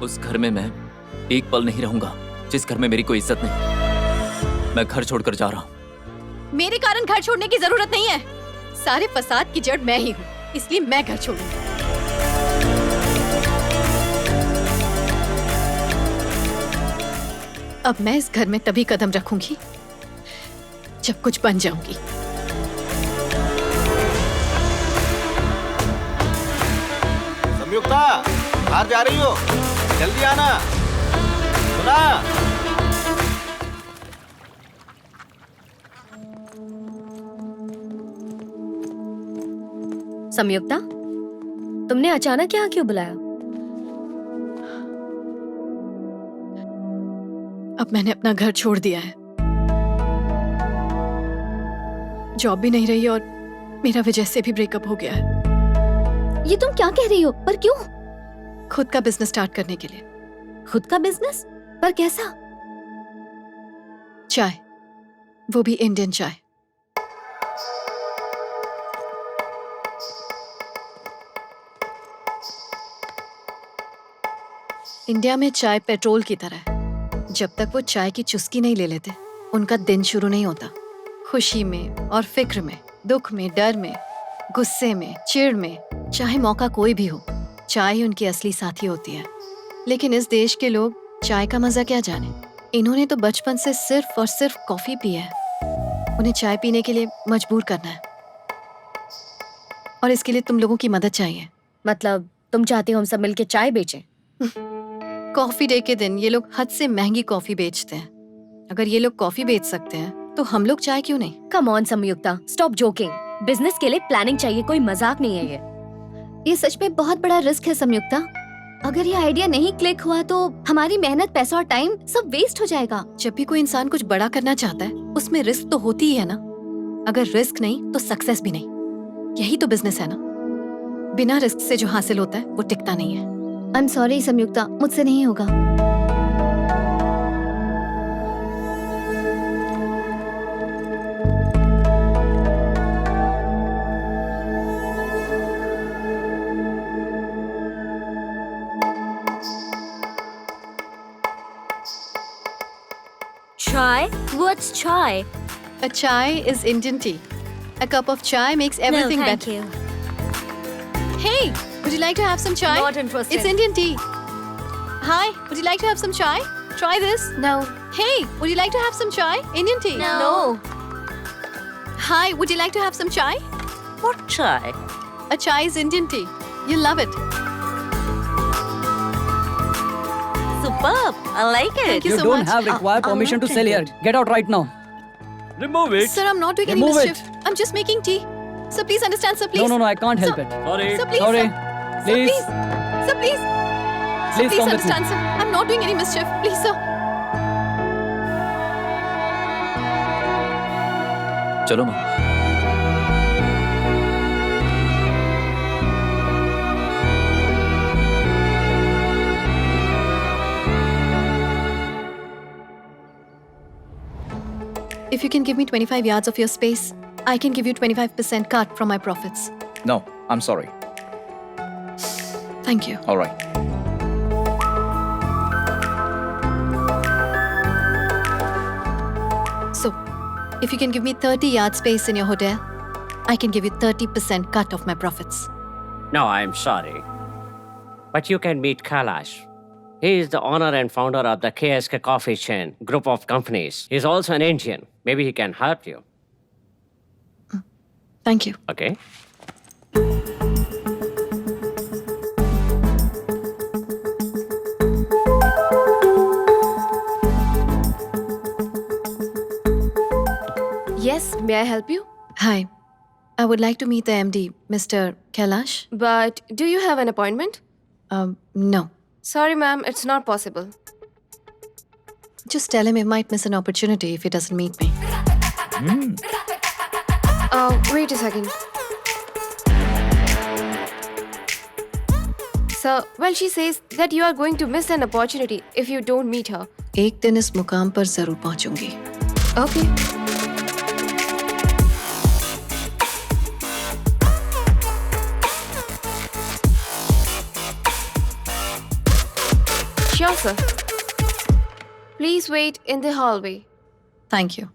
उस घर में मैं एक पल नहीं रहूंगा जिस घर में मेरी कोई इज्जत नहीं। मैं घर छोड़कर जा रहा हूँ। मेरे कारण घर छोड़ने की जरूरत नहीं है। सारे फसाद की जड़ मैं ही हूँ, इसलिए मैं घर छोड़ूंगी। अब मैं इस घर में तभी कदम रखूंगी जब कुछ बन जाऊंगी। संयुक्ता, बाहर जा रही हो? जल्दी आना। सुना? संयुक्ता, तुमने अचानक यहाँ क्यों बुलाया? अब मैंने अपना घर छोड़ दिया है। जॉब भी नहीं रही और मेरा विजय से भी ब्रेकअप हो गया है। ये तुम क्या कह रही हो? पर क्यों? खुद का बिजनेस स्टार्ट करने के लिए। खुद का बिजनेस? पर कैसा? चाय, वो भी इंडियन चाय। इंडिया में चाय पेट्रोल की तरह है। जब तक वो चाय की चुस्की नहीं ले लेते, उनका दिन शुरू नहीं होता। खुशी में और फिक्र में, दुख में, डर में, गुस्से में, चिढ़ में, चाहे मौका कोई भी हो, चाय ही उनकी असली साथी होती है। लेकिन इस देश के लोग चाय का मजा क्या जाने। इन्होंने तो बचपन से सिर्फ और सिर्फ कॉफी पी है। उन्हें चाय पीने के लिए मजबूर करना है और इसके लिए तुम लोगों की मदद चाहिए। मतलब तुम चाहती हो हम सब मिलके चाय बेचें? कॉफी डे के दिन ये लोग हद से महंगी कॉफी बेचते हैं। अगर ये लोग कॉफी बेच सकते हैं तो हम लोग चाय क्यों नहीं? Come on Samyukta, stop joking. Business के लिए प्लानिंग चाहिए, कोई मजाक नहीं है ये सच में बहुत बड़ा रिस्क है संयुक्ता। अगर ये आइडिया नहीं क्लिक हुआ तो हमारी मेहनत, पैसा और टाइम सब वेस्ट हो जाएगा। जब भी कोई इंसान कुछ बड़ा करना चाहता है उसमें रिस्क तो होती ही है ना। अगर रिस्क नहीं तो सक्सेस भी नहीं। यही तो बिजनेस है ना। बिना रिस्क से जो हासिल होता है वो टिकता नहीं है। आई एम सॉरी संयुक्ता, मुझसे नहीं होगा। Chai? What's chai? A chai is Indian tea. A cup of chai makes everything No, thank better. you. Hey, would you like to have some chai? Not interested. It's Indian tea. Hi, would you like to have some chai? Try this. No. Hey, would you like to have some chai? Indian tea. No. Hi, would you like to have some chai? What chai? A chai is Indian tea. You'll love it. Superb. I like it. Thank you You so don't much. have required permission to sell here. Get out right now. Remove it. Sir, I'm not doing any Remove mischief. I'm just making tea. Sir, please understand, sir, please. No, I can't help Sir, it. Sorry. Sir, please. Sorry. Sir, Please. Sir, please. Sir, Please come with me. understand, sir. I'm not doing any mischief. Please, sir. चलो माँ। If you can give me 25 yards of your space, I can give you 25% cut from my profits. No, I'm sorry. Thank you. All right. So, if you can give me 30 yard space in your hotel, I can give you 30% cut of my profits. No, I'm sorry. But you can meet Kailash. He is the owner and founder of the KSK Coffee Chain group of companies. He's also an Indian. Maybe he can help you. Thank you. Okay? Yes, may I help you? Hi. I would like to meet the MD, Mr. Kailash. But do you have an appointment? No. Sorry, ma'am, it's not possible. Just tell him he might miss an opportunity if he doesn't meet me. Wait a second. Sir, well, she says that you are going to miss an opportunity if you don't meet her. एक दिन इस मुकाम पर जरूर पहुंचूंगी. Okay. Sure, sir. Please wait in the hallway. Thank you.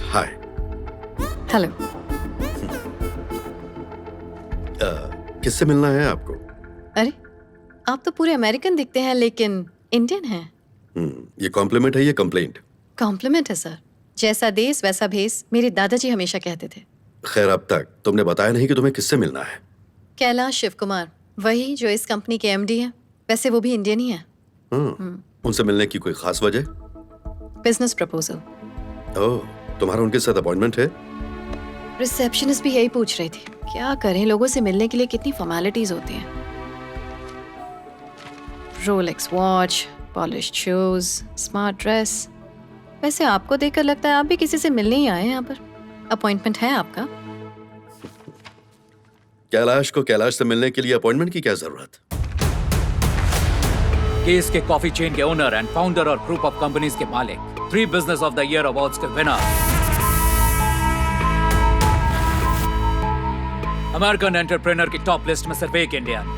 Hi. Hello. किससे मिलना है आपको? अरे आप तो पूरे अमेरिकन दिखते हैं लेकिन इंडियन हैं। ये कॉम्प्लीमेंट है या कंप्लेंट? कॉम्प्लीमेंट है सर। जैसा देश वैसा भेस, मेरे दादाजी हमेशा कहते थे। खैर, अब तक तुमने बताया नहीं कि तुम्हें किससे मिलना है। कैलाश शिव कुमार, वही जो इस कंपनी के एमडी हैं। वैसे वो भी इंडियन ही हैं। उनसे मिलने की कोई खास वजह? Business proposal. ओह, तुम्हारा उनके साथ अपॉइंटमेंट है? रिसेप्शनिस्ट भी यही पूछ रही थी। क्या करें, लोगों से मिलने के लिए कितनी फॉर्मेलिटीज होती हैं। Rolex watch, polished shoes, smart dress. वैसे आपको देखकर लगता है आप भी किसी से मिलने ही आए हैं यहाँ पर। अपॉइंटमेंट है आपका? कैलाश को कैलाश से मिलने के लिए अपॉइंटमेंट की क्या जरूरत? केस के कॉफी चेन के ओनर एंड फाउंडर और ग्रुप ऑफ कंपनीज के मालिक, 3 business of the year awards के विनर, अमेरिकन एंटरप्रेन्योर की टॉप लिस्ट में सिर्फ एक इंडियन।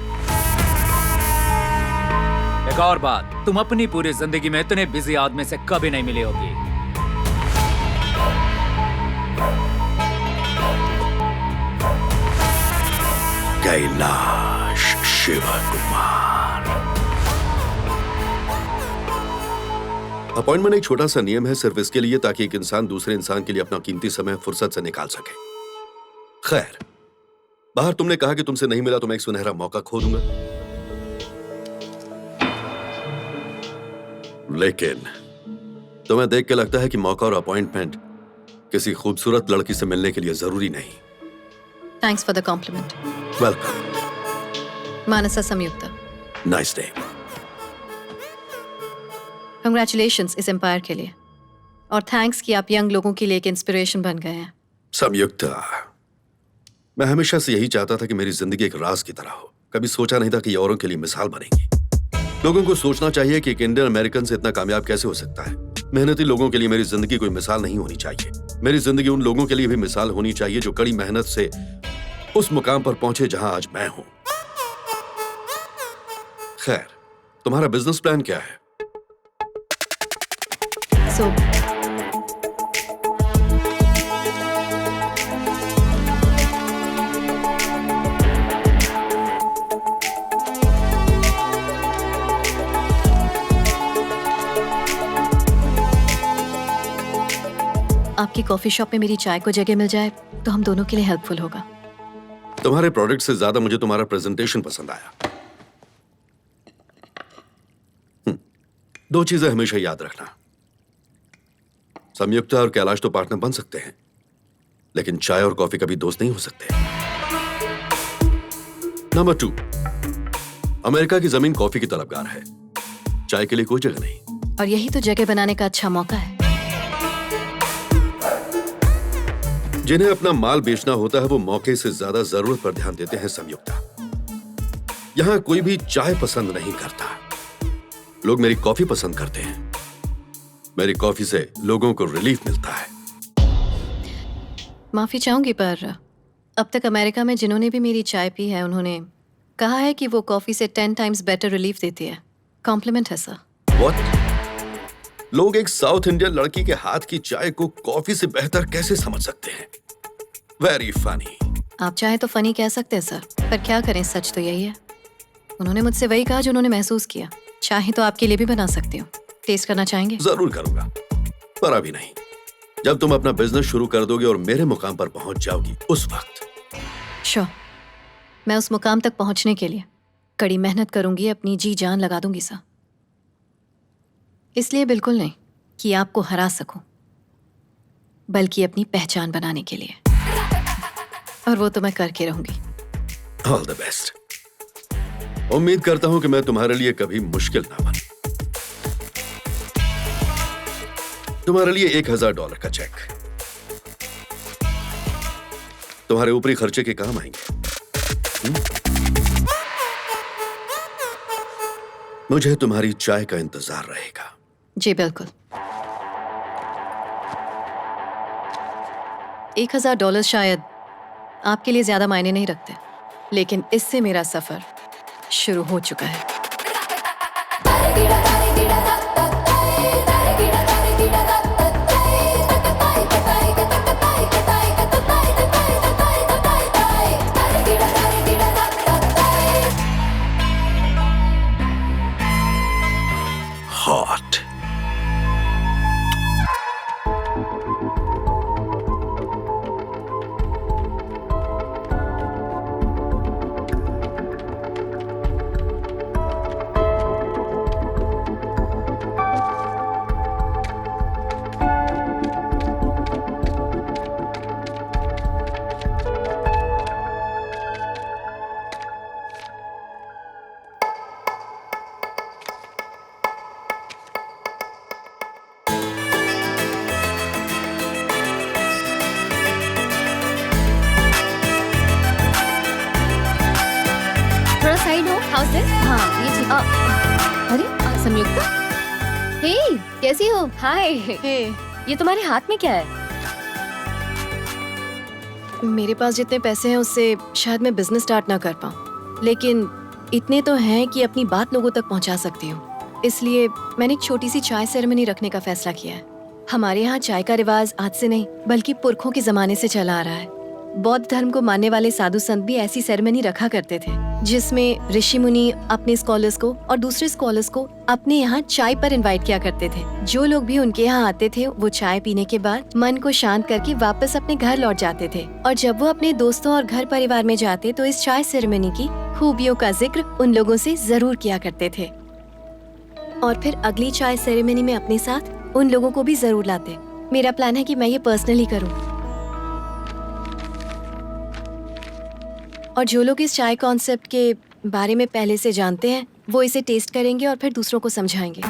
एक और बात, तुम अपनी पूरी जिंदगी में इतने बिजी आदमी से कभी नहीं मिली होगी। कैलाश शिव कुमार। अपॉइंटमेंट एक छोटा सा नियम है, सिर्फ इसके लिए ताकि एक इंसान दूसरे इंसान के लिए अपना कीमती समय फुर्सत से निकाल सके। खैर, बाहर तुमने कहा कि तुमसे नहीं मिला तो मैं एक सुनहरा मौका खो दूंगा, लेकिन तुम्हें देख के लगता है कि मौका और अपॉइंटमेंट किसी खूबसूरत लड़की से मिलने के लिए जरूरी नहीं। Thanks for the compliment. Welcome. Manasa Samyukta. Nice day. Congratulations इस एम्पायर के लिए, और थैंक्स कि आप यंग लोगों के लिए एक इंस्पिरेशन बन गए हैं। संयुक्ता, मैं हमेशा से यही चाहता था कि मेरी जिंदगी एक राज की तरह हो। कभी सोचा नहीं था कि ये औरों के लिए मिसाल बनेगी। लोगों को सोचना चाहिए कि एक इंडियन अमेरिकन से इतना कामयाब कैसे हो सकता है। मेहनती लोगों के लिए मेरी जिंदगी कोई मिसाल नहीं होनी चाहिए। मेरी जिंदगी उन लोगों के लिए भी मिसाल होनी चाहिए जो कड़ी मेहनत से उस मुकाम पर पहुंचे जहां आज मैं हूं। खैर, तुम्हारा बिजनेस प्लान क्या है? सो आपकी कॉफी शॉप में मेरी चाय को जगह मिल जाए तो हम दोनों के लिए हेल्पफुल होगा। तुम्हारे प्रोडक्ट से ज्यादा मुझे तुम्हारा प्रेजेंटेशन पसंद आया। 2 चीजें हमेशा याद रखना। संयुक्ता और कैलाश तो पार्टनर बन सकते हैं, लेकिन चाय और कॉफी कभी दोस्त नहीं हो सकते। नंबर 2, अमेरिका की जमीन कॉफी की तलबगार है, चाय के लिए कोई जगह नहीं। और यही तो जगह बनाने का अच्छा मौका है। जिन्हें अपना माल बेचना होता है वो मौके से ज्यादा जरूरत पर ध्यान देते हैं। संयुक्ता, यहां कोई भी चाय पसंद नहीं करता, लोग मेरी कॉफी पसंद करते हैं। मेरी कॉफी से लोगों को रिलीफ मिलता है। माफी चाहूंगी पर अब तक अमेरिका में जिन्होंने भी मेरी चाय पी है उन्होंने कहा है कि वो कॉफी से 10 टाइम्स बेटर रिलीफ देती है। कॉम्प्लीमेंट है सर। What? लोग एक साउथ इंडियन लड़की के हाथ की चाय को कॉफी से बेहतर कैसे समझ सकते हैं? Very funny. आप चाहे तो फनी कह सकते हैं सर, पर क्या करें, सच तो यही है। उन्होंने मुझसे वही कहा जो उन्होंने महसूस किया। चाहे तो आपके लिए भी बना सकती हूँ, टेस्ट करना चाहेंगे? जरूर करूंगा, पर अभी नहीं। जब तुम अपना बिजनेस शुरू कर दोगे और मेरे मुकाम पर पहुंच जाओगी उस वक्त। श्योर, मैं उस मुकाम तक पहुंचने के लिए कड़ी मेहनत करूंगी, अपनी जी जान लगा दूंगी सर। इसलिए बिल्कुल नहीं कि आपको हरा सकूं, बल्कि अपनी पहचान बनाने के लिए, और वो तो मैं करके रहूंगी। All the best. उम्मीद करता हूं कि मैं तुम्हारे लिए कभी मुश्किल ना बनूं। तुम्हारे लिए $1000 का चेक तुम्हारे ऊपरी खर्चे के काम आएंगे। मुझे तुम्हारी चाय का इंतजार रहेगा। जी बिल्कुल। $1000 शायद आपके लिए ज्यादा मायने नहीं रखते, लेकिन इससे मेरा सफर शुरू हो चुका है। हॉट। थोड़ा साइड हो। House this? हाँ, ये ठीक। अरे संयुक्ता, हे कैसी हो? हाय। हे, ये तुम्हारे हाथ में क्या है? मेरे पास जितने पैसे हैं उससे शायद मैं बिजनेस स्टार्ट ना कर पाऊँ, लेकिन इतने तो हैं कि अपनी बात लोगों तक पहुँचा सकती हूँ। इसलिए मैंने एक छोटी सी चाय सेरेमनी रखने का फैसला किया है। हमारे यहाँ चाय का रिवाज आज से नहीं बल्कि पुरखों के जमाने से चला आ रहा है। बौद्ध धर्म को मानने वाले साधु संत भी ऐसी सेरेमनी रखा करते थे, जिसमें ऋषि मुनि अपने स्कॉलर्स को और दूसरे स्कॉलर्स को अपने यहाँ चाय पर इनवाइट किया करते थे। जो लोग भी उनके यहाँ आते थे वो चाय पीने के बाद मन को शांत करके वापस अपने घर लौट जाते थे, और जब वो अपने दोस्तों और घर परिवार में जाते तो इस चाय सेरेमनी की खूबियों का जिक्र उन लोगों से जरूर किया करते थे, और फिर अगली चाय सेरेमनी में अपने साथ उन लोगों को भी जरूर लाते। मेरा प्लान है कि मैं ये पर्सनली करूँ, और जो लोग इस चाय कॉन्सेप्ट के बारे में पहले से जानते हैं वो इसे टेस्ट करेंगे और फिर दूसरों को समझाएंगे।